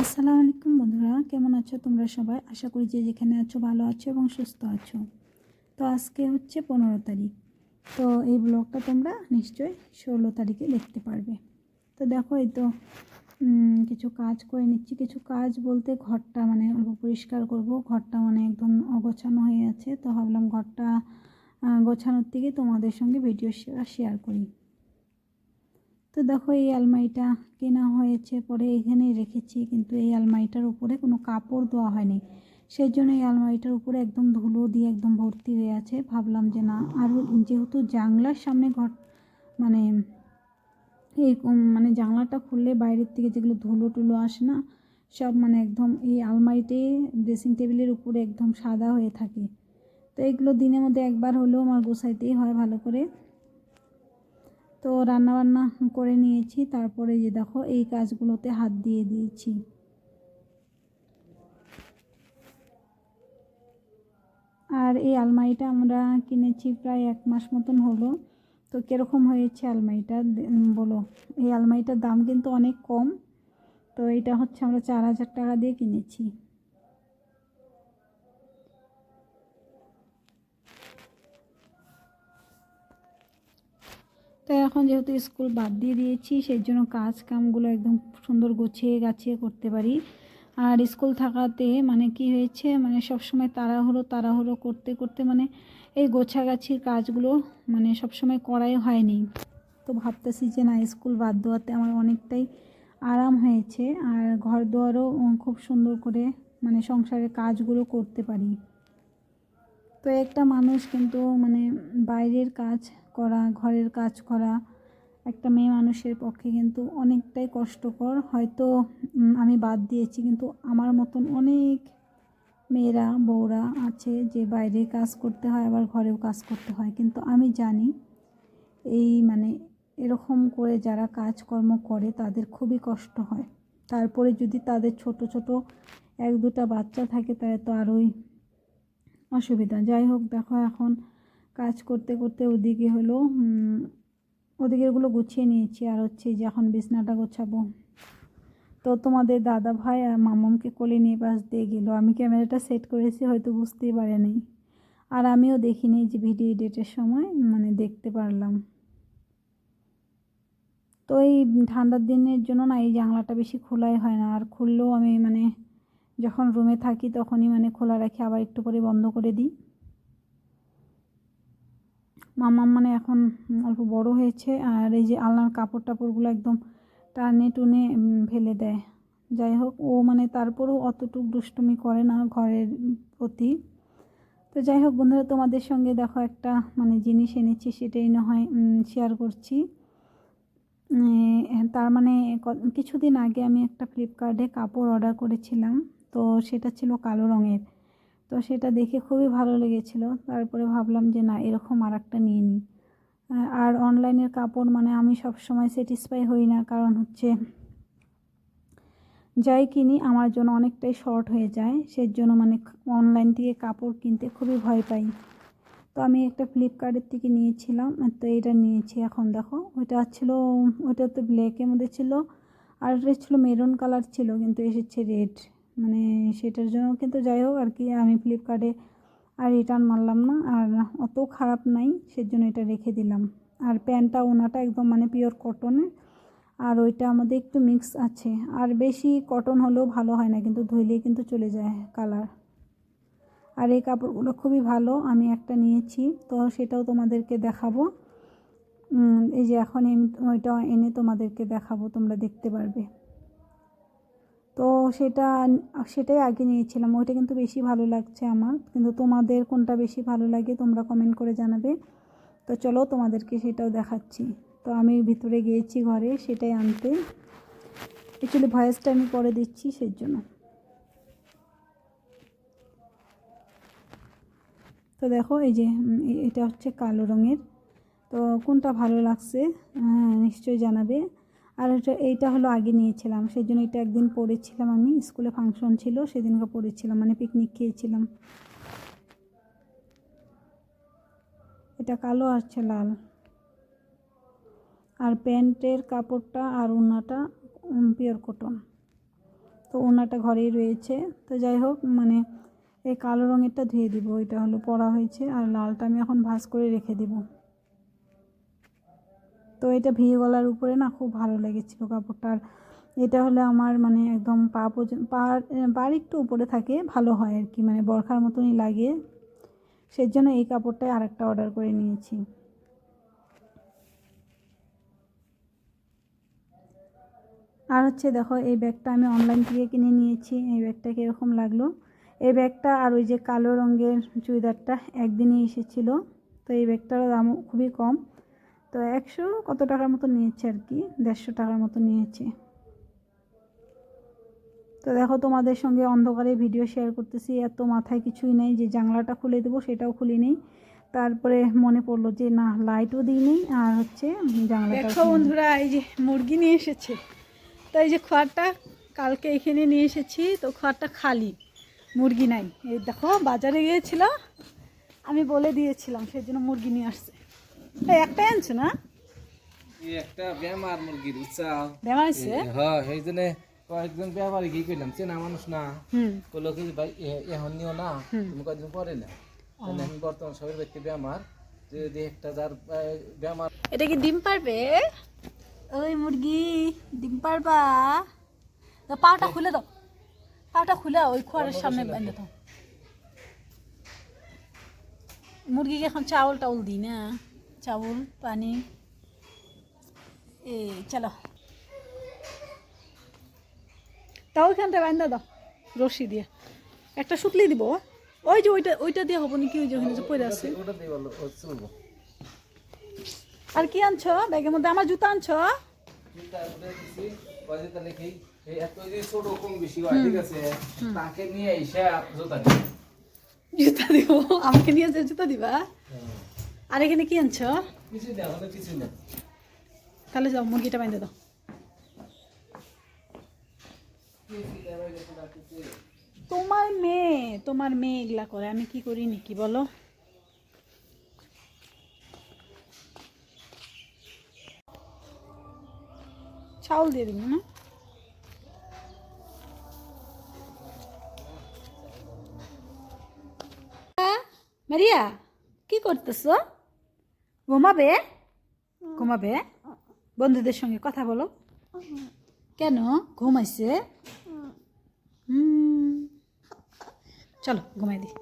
আসসালামু আলাইকুম বন্ধুরা, কেমন আছো তোমরা সবাই? আশা করি যে যেখানে আছো ভালো আছো এবং সুস্থ আছো। তো আজকে হচ্ছে 15 তারিখ। তো এই ব্লগটা তোমরা নিশ্চয়ই 16 তারিখে দেখতে পারবে। তো দেখো এই তো কিছু কাজ করে নিচ্ছি। কিছু কাজ বলতে ঘরটা অল্প পরিষ্কার করব। ঘরটা একদম অগোছানো হয়ে আছে। তো ভাবলাম ঘরটা গোছানোর থেকে তোমাদের সঙ্গে ভিডিও শেয়ার করি। তো দেখো এই আলমারিটা কেনা হয়েছে, পরে এখানেই রেখেছি, কিন্তু এই আলমারিটার উপরে কোনো কাপড় দেওয়া হয়নি। সেই জন্য এই আলমারিটার উপরে একদম ধুলো দিয়ে একদম ভর্তি হয়ে আছে। ভাবলাম যে না, আরও যেহেতু জানলার সামনে ঘর মানে এই জানলাটা খুললে বাইরের থেকে যেগুলো ধুলো টুলো আসে না, সব একদম এই আলমারিতে ড্রেসিং টেবিলের উপরে একদম সাদা হয়ে থাকে। তো এগুলো দিনের মধ্যে একবার হলেও আমার গোছাইতেই হয় ভালো করে। তো রান্নাবান্না করে নিয়েছি, তারপরে যে দেখো এই কাজগুলোতে হাত দিয়ে দিয়েছি। আর এই আলমারিটা আমরা কিনেছি প্রায় 1 মাস মতন হলো। তো কীরকম হয়েছে আলমারিটা বলো। এই আলমারিটার দাম কিন্তু অনেক কম। তো এটা হচ্ছে আমরা 4,000 টাকা দিয়ে কিনেছি। তো এখন যেহেতু স্কুল বাদ দিয়ে দিয়েছি, সেই জন্য কাজ কামগুলো একদম সুন্দর গুছিয়ে গাছিয়ে করতে পারি। আর স্কুল থাকাতে কি হয়েছে, সবসময় তাড়াহুড়ো করতে করতে এই গোছাগাছির কাজগুলো সবসময় করাই হয়নি। তো ভাবতেছি যে না, স্কুল বাদ দেওয়াতে আমার অনেকটাই আরাম হয়েছে, আর ঘর দুয়ারও খুব সুন্দর করে সংসারের কাজগুলো করতে পারি। তো একটা মানুষ কিন্তু বাইরের কাজ করা, ঘরের কাজ করা একটা মেয়ে মানুষের পক্ষে কিন্তু অনেকটাই কষ্টকর। হয়তো আমি বাদ দিয়েছি, কিন্তু আমার মতন অনেক মেয়েরা বউরা আছে যে বাইরে কাজ করতে হয়, আবার ঘরেও কাজ করতে হয়। কিন্তু আমি জানি এই এরকম করে যারা কাজকর্ম করে তাদের খুবই কষ্ট হয়। তারপরে যদি তাদের ছোট ছোট 1-2টা বাচ্চা থাকে, তাহলে তো আরোই অসুবিধা। যাই হোক, দেখো এখন কাজ করতে করতে ওদিকে হলো ওদিকেরগুলো গুছিয়ে নিয়েছি, আর হচ্ছে যে এখন বিছনাটা গোছাবো। তো তোমাদের দাদা ভাই আর মামামকে কোলে নিয়ে পাশ দিয়ে গেলো। আমি ক্যামেরাটা সেট করেছি, হয়তো বুঝতেই পারেনি, আর আমিও দেখিনি যে ভিডিও এডিটের সময় দেখতে পারলাম। তো এই ঠান্ডার দিনের জন্য না, এই জানলাটা বেশি খোলাই হয় না, আর খুললেও আমি যখন রুমে থাকি তখনই খোলা রাখি, আবার একটু করে বন্ধ করে দিই। মামাম এখন অল্প বড় হয়েছে, আর এই যে আলনার কাপড় টাপড়গুলো একদম টানে টুনে ফেলে দেয়। যাই হোক, ও তারপরেও অতটুক দুষ্টুমি করে না ঘরের প্রতি। তো যাই হোক বন্ধুরা, তোমাদের সঙ্গে দেখো একটা জিনিস এনেছি, সেটাই না হয় শেয়ার করছি। তার কিছুদিন আগে আমি একটা ফ্লিপকার্টে কাপড় অর্ডার করেছিলাম। তো সেটা ছিল কালো রঙের। তো সেটা দেখে খুবই ভালো লেগেছিল। তারপরে ভাবলাম যে না, এরকম আর একটা নিয়ে নিই। আর অনলাইনের কাপড় আমি সব সময় স্যাটিসফাই হই না, কারণ হচ্ছে যাই কিনি আমার জন্য অনেকটাই শর্ট হয়ে যায়। সেজন্য অনলাইন থেকে কাপড় কিনতে খুবই ভয় পাই। তো আমি একটা ফ্লিপকার্টের থেকে নিয়েছিলাম। তো এটা নিয়েছি। এখন দেখো, ওইটা তো ব্ল্যাকের মধ্যে ছিল, আর এটা ছিল মেরুন কালার ছিল, কিন্তু এসেছে রেড। সেটার জন্য কিন্তু যাই হোক আর কি, আমি ফ্লিপকার্টে আর রিটার্ন মারলাম না, আর অত খারাপ নাই, সেজন্য এটা রেখে দিলাম। আর প্যান্টটা ওনাটা একদম পিওর কটনের, আর ওইটা আমাদের একটু মিক্স আছে। আর বেশি কটন হলেও ভালো হয় না, কিন্তু ধুইলেই কিন্তু চলে যায় কালার। আর এই কাপড়গুলো খুবই ভালো, আমি একটা নিয়েছি, তো সেটাও তোমাদেরকে দেখাবো। এই যে এখন ওইটা এনে তোমাদেরকে দেখাবো, তোমরা দেখতে পারবে। তো সেটাই আগে নিয়েছিলাম। ওইটা কিন্তু বেশি ভালো লাগছে আমার, কিন্তু তোমাদের কোনটা বেশি ভালো লাগে তোমরা কমেন্ট করে জানাবে। তো চলো তোমাদেরকে সেটাও দেখাচ্ছি। তো আমি ভিতরে গিয়েছি ঘরে সেটাই আনতে। অ্যাকচুয়ালি ভয়েসটা আমি পরে দিচ্ছি, সেই জন্য। তো দেখো এই যে এটা হচ্ছে কালো রঙের। তো কোনটা ভালো লাগছে নিশ্চয়ই জানাবে। আর এইটা হলো আগে নিয়েছিলাম, সেই জন্য এটা একদিন পরেছিলাম, আমি স্কুলে ফাংশন ছিল সেদিনকে পরেছিলাম, পিকনিক খেয়েছিলাম। এটা কালো আসছে লাল। আর প্যান্টের কাপড়টা আর ওড়নাটা পিওর কটন। তো ওড়নাটা ঘরেই রয়েছে। তো যাই হোক মানে এই কালো রঙেরটা ধুয়ে দিব, এটা হলো পরা হয়েছে, আর লালটা আমি এখন ভাঁজ করে রেখে দিব। তো এটা ভি গলার উপরে না খুব ভালো লেগেছিলো কাপড়টা। আর এটা হলে আমার মানে একদম পা পর্যন্ত পার একটু উপরে থাকে, ভালো হয় আর কি, মানে বরখার মতনই লাগে। সেই জন্য এই কাপড়টাই আরেকটা অর্ডার করে নিয়েছি। আর হচ্ছে দেখো এই ব্যাগটা আমি অনলাইন থেকে কিনে নিয়েছি। এই ব্যাগটা কীরকম লাগলো? এই ব্যাগটা আর ওই যে কালো রঙের চুড়িদারটা একদিনই এসেছিলো। তো এই ব্যাগটার দামও খুবই কম, তো 100 কত টাকার মতো নিয়েছে আর কি, 150 টাকার মতো নিয়েছে। তো দেখো তোমাদের সঙ্গে অন্ধকারে ভিডিও শেয়ার করতেছি, এত মাথায় কিছুই নেই, যে জানলাটা খুলে দেবো সেটাও খুলি নেই। তারপরে মনে পড়লো যে না লাইটও দিই নেই, আর হচ্ছে জানলাটা। দেখো বন্ধুরা এই যে মুরগি নিয়ে এসেছে। তো এই যে খোয়ারটা কালকে এখানে নিয়ে এসেছি, তো খোয়ারটা খালি, মুরগি নাই। এই দেখো বাজারে গিয়েছিল, আমি বলে দিয়েছিলাম, সেই জন্য মুরগি নিয়ে আসছে। একটাই আনছো না? একটা বেমার মুরগির উৎসাহ বেমার হয়েছে। হ্যাঁ সেই জন্য কয়েকজন ব্যাপারে কি করলাম, চেনা মানুষ না, বললো কি ভাই এখন নিও না, তুমি কয়েকদিন পরে না। আমি বর্তমান সবের ব্যক্তি বেমার, যদি একটা যার বেমার। এটা কি ডিম পারবে? ওই মুরগি ডিম পারবা? পাটা খুলে দাও, পাটা খুলে ওই খোয়ারের সামনে বেঁধে দাও। মুরগিকে এখন চাউল টাউল দিই না, চাউল পানি। এই চলো তাও ওইখানটা বান্ধা দাও রশি দিয়ে, একটা শুকলি দিব। ওই যে ওইটা ওইটা দিয়ে হবো নাকি? ওই যে ওখানে যে পড়ে আছে। ওটা দিয়ে বলো চলবো। আর কি আনছো ব্যাগের মধ্যে? আমার জুতা আনছো? তাকে নিয়ে এসে জুতা দিই। জুতা দিব? আমাকে নিয়ে যে জুতা দিবা? আর এখানে কি আনছো? কিছু না, কিছু না। তাহলে যাও মুরগিটা বাঁধে দাও। তোমার মেয়ে এগুলা করে, আমি কি করি নাকি বলো? চাউল দিয়ে দিব না? মারিয়া কি করতেছো? ঘুমাবে? ঘুমাবে? বন্ধুদের সঙ্গে কথা বলো। কেন ঘুমাইছে? চলো ঘুমাই দিই।